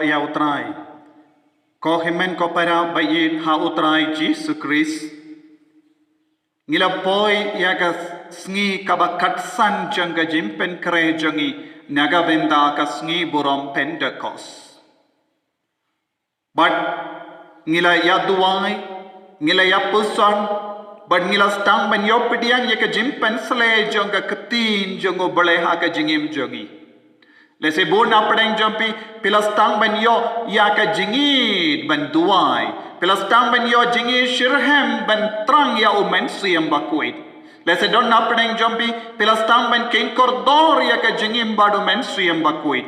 ya utrai. Ko himen ko para bayin ha utrai Jesus Christ. Ngila poi ya ka sngi kabakatsan jangga jimpen kre jangi naga benda ka sngi burom Pentecost. But ngila ya duai, ngila ya pusan, but ngila stang ban yo pediang ya ka jimpen sle jangga ketin jango bale ha ka jingim jangi. Lese bon apdeng jampi pilastang ban yo ya ka jingid ban duai. Pilastang ban yo jingi shirhem ban trang ya umen siyam bakuit. Lese don apdeng jampi pilastang ban king kordor ya ka jingim badu men siyam bakuit.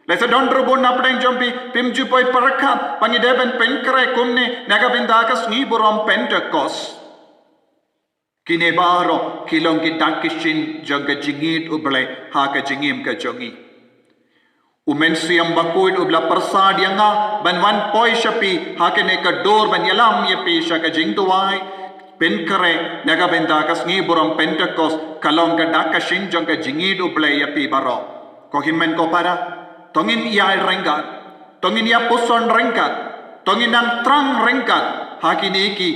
Lese don rubon apdeng jampi pimju poi parakat pangideben penkre kumne naga bindakas ni burom Pentecost. Kine baro kilong kitakishin jaga jingid uble ha ka jingim ka jongi. Umen siyam bakuid ubla persad yanga ban wan poi shapi hakene ka dor ban yalam yepi shaka jingduai penkare naga benda kas ngi buram Pentecost kalong ka dakashin jong ka jingid uble yepi baro ko himen ko para tongin ia rengkat tongin ia puson rengkat tongin nang trang rengkat hakini ki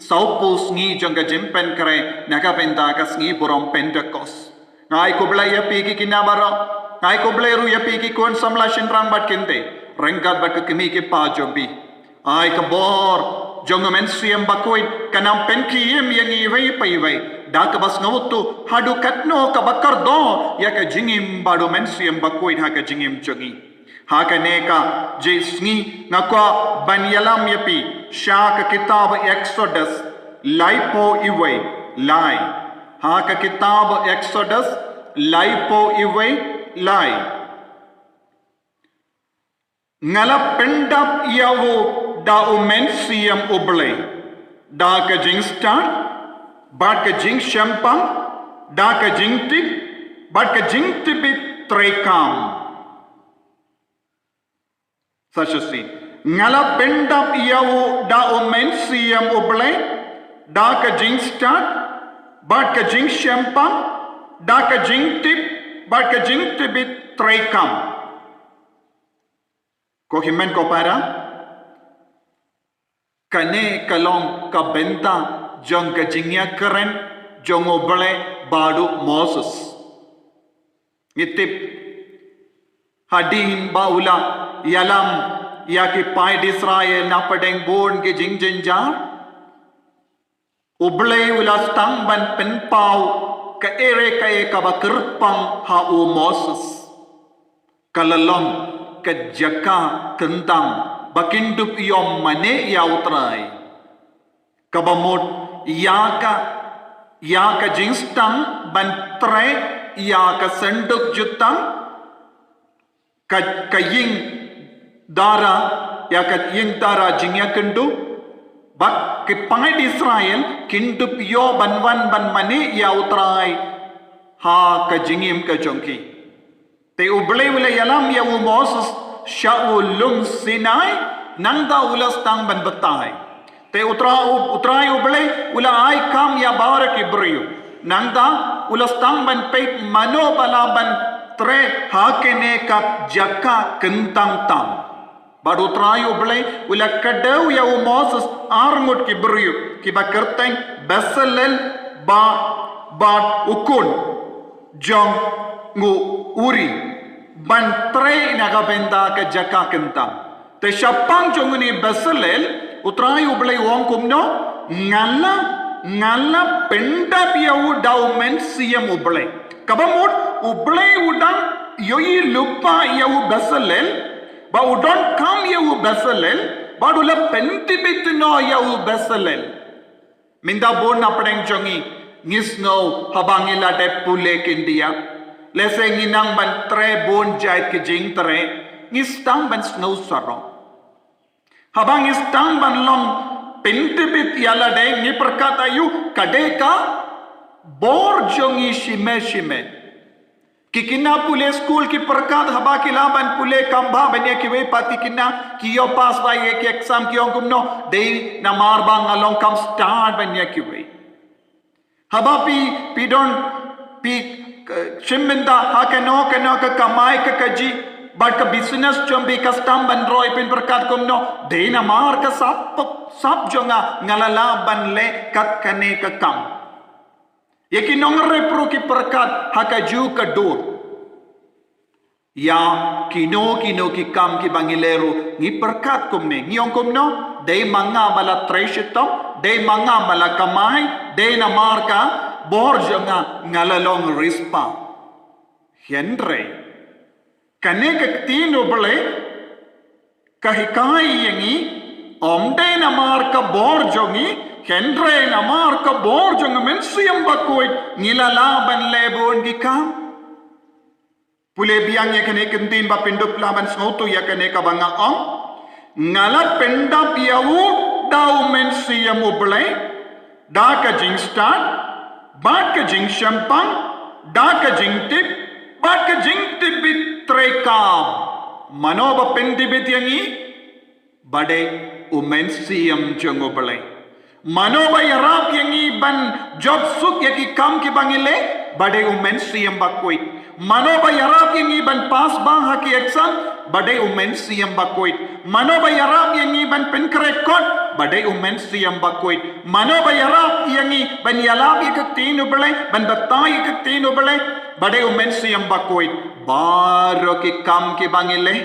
saupus ngi jong ka jimpen kare naga benda kas ngi buram Pentecost ngai ko bla yepi ki kinabaro Ngai ko bleru ya piki kon samla shinrang bat kinte rengkat bat kemi ke pa jobi ai ka bor jongo men siem bakoid kanam penki yem yang iwei paiwei dak bas ngawtu hadu katno ka bakar do ya ka jingim badu men siem bakoid ha ka jingim jongi ha ka ne ka jisni ngakwa ban yalam yapi sha ka kitab Exodus laipo iwei lai ha ka kitab Exodus laipo iwei lai ngala pendap yawo da umen siyam uble da ka jing start bat ka jing shampang da ka jing tip bat ka jing tibit trekam sashasi ngala pendap yawo da umen siyam uble da ka jing start bat ka jing shampang da ka jing tip bat ka jing tibit trekam ko himen ko para kane kalong ka benta jong ka jingya keren jong oble badu Moses ngitip hadin baula yalam ya ki pai Israel na padeng bon ke jing jinjar oble ula stang ban penpau ka ere ka e ka bakirpang ha o Moses kalalong ka jaka kentang bakindup yom mane ya utrai kabamot ya ka jingstang ban tre ya ka senduk jutang ka ying dara ya ka ying dara jingya kendu bak ke pai Israel kindup yo banwan ban mani ya utrai ha ka jingim ka jongki te uble wala yalam ya Moses shaulum Sinai nangda ulas tang ban batai te utrai uble ula ai kam ya barak ibriyo nangda ulas tang ban peit mano balaban tre ha kene ka jaka kentang tam baru trayo beli ula kadau ya Moses armut ki beriu ki bakerteng basalel ba ukun jong ngu uri ban tre naga benda ke jaka kentang te syapang jong ni basalel utrayo beli wong kumno ngala penda biau daumen siam uble kabamut uble udang yoi lupa yau basalel ba udon kam yau basalel ba dula pentibitno yau basalel minda bon apdeng jongi ngisno habangila de pule kindia lese nginang ban tre bon jait ki jing tre ngistang ban snow saro habang ngistang ban long pentibit yala de ni perkata yu kadeka bor jongi shime Kikina pule school ki perkat haba kilaban pule kamba banya kiwe pati kina kiyo pass ba ye ki exam kiyo kumno dei na marbang along kam start banya kiwe haba pi don pi shiminda hakano ka kamai ka kaji But ka business jombi custom ban roy pin berkat kumno dena mar ka sap jonga ngalalaban le kat kane ka kam. Yaki nongre pro ki berkat hakaju ka dur. Ya kino ki kam ki bangilero ni berkat kumne ngiyong kumno de manga bala treshitom de manga bala kamay de na mar ka bor jonga ngalalong rispa. Henry Kane tino bale kahikai yangi omde namar ka borjongi Henry namar ka borjong mensiam bakoy ngilalaban lebon gikam pule biang ya kane kentin ba pindup laban snautu ya kane ka banga ong ngala pendap yawu daw mensiam ublay da ka jing start ba ka jing shampang da ka jing tip ba ka jing tibit Trekam manoba pendibit yangi bade umensiam jongobale manoba yarap yangi ban job suk yaki kam ki bangile bade umensiam bakoit manoba yarap yangi ban pass bang haki exam bade umensiam bakoit manoba yarap yangi ban penkre kot bade umensiam bakoit manoba yarap yangi ban yalap yak tinu bale ban batai yak tinu bale bade umensiam bakoit baro ki kam ki bangile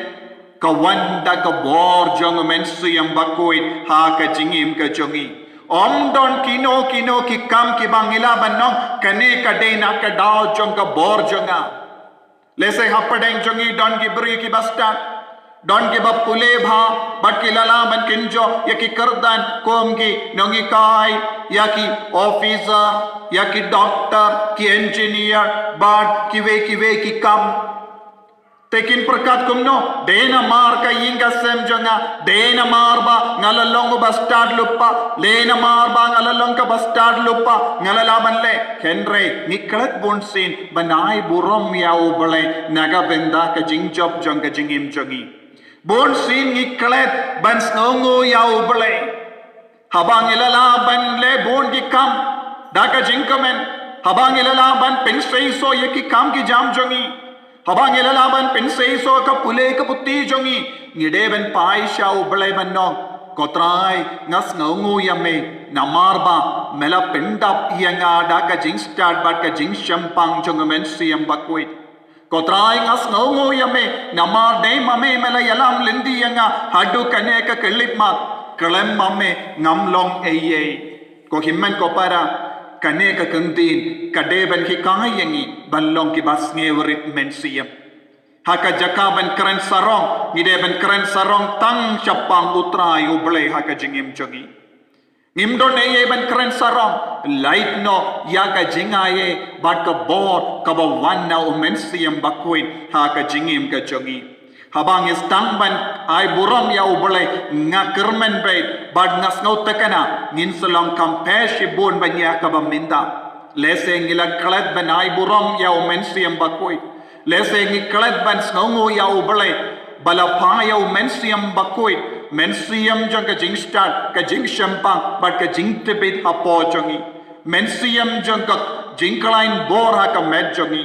kawanda ka bor jong mensiam bakoit ha ka jingim ka jongi om don kino ki kam ki bangila banong kane ka dena ka daw jong ka bor jonga lese hapadeng jongi don ki bri ki basta don ki bapule bha bakki lala ban kinjo yaki kardan kom ki nongi kai yaki officer yaki doctor ki engineer bad kiwe ki kam tekin perkat kumno dena mar ka inga sem jonga dena mar ba ngalalong ba start lupa lena mar ba ngalalong ka ba start lupa ngalalaban le Henry niklat bonsin banai burom yaw bale naga benda ka jingjob jong ka jingim jongi bonsin niklat ban snongo yaw bale habang ilalaban le bon ki kam daka jingkamen habang ilalaban pensei so yeki kam ki jam jongi habang ilalaban pensei so ka pule ka putti jongi ngideben paisha ublay banno kotrai ngas ngongu yame namarba mela pendap yanga daka jing start bat ka jing shampang jongamen siam bakwit kotrai ngas ngongu yame namar de mame mela yalam lindi yanga hadu kane ka kelip mak kelem mame ngamlong eye ko himmen ko para kane ka kandin kadeben ki kayangi balong ki bas ngewerit mensiam haka jakaban keren sarong ngideben keren sarong tang syapang utrai ublay haka jingim jogi ngimdon eye ben keren sarong light no yaga jingaye bat ka bor ka bawanna mensiam bakwin haka jingim ka jogi habang istang ban ay buram ya ublay nga kermen bait bad ngas ngau tekana ngin selong kampeshi bon banya ka baminda lese ngilag kalat ban ay buram ya mensiam bakoy lese ngi kalat ban snongo ya ublay balapa ya mensiam bakoy mensiam jang ka jing start ka jing shampang bad ka jing tebit apo jongi mensiam jang ka jing klain bor ha ka med jongi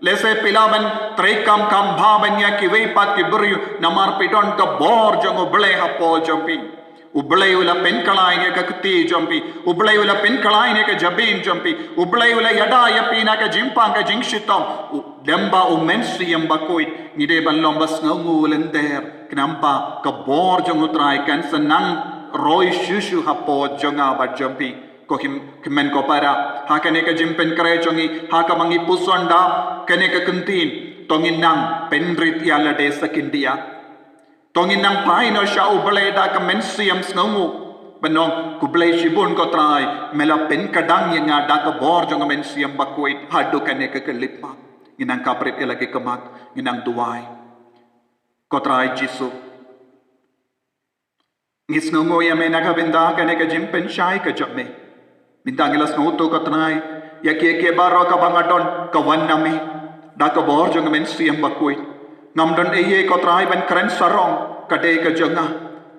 lese pilaban trekam kam bhabanya ki weipat ki buru namar piton ka bor jong ublay hapo jompi ublay ula pen kalai ne ka kti jompi ublay ula pen kalai ne ka jabin jompi ublay ula yada yapina ka jimpang ka jingshitom demba umensiam bakoit ngide ban lombas ngongu lender knampa ka bor jong utrai kan senang roy shushu hapo jonga ba jompi ko kimen ko para hakane ka jimpen kare jongi haka mangi pusonda kane ka kentin tongin nang penrit yala de sakindia tongin nang paino sha ublay da ka mensiam snongu banong kublay shibun ko trai mela pen kadang yanga da ka bor jong mensiam bakwit hadu kane ka kelipma inang kaprit ilagi kemat inang duwai ko trai jisu ngisnongo yame nakabenda kane ka jimpen shai ka jamme bintang ilas nguto katnay yaki baro ka bangadon ka wannami da ka bor jong mensiam bakoy ngamdon eye ko trai ban kren sarong kade ka jonga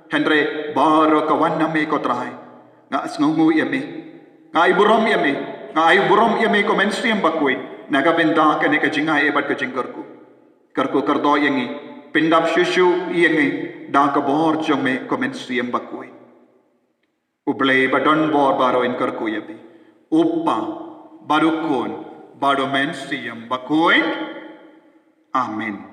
Henry baro ka wannami ko trai nga sngungu yami nga iburom yami ko mensiam bakoy nagabenda ka ne ka jinga e bat ka jingkarku karko kardo yangi Pindap syusyu iengi da kabor jong me komen siem bakui. Ublei badon bor baro in kerkuyabi. Upa badukun bado men siem bakui. Amin.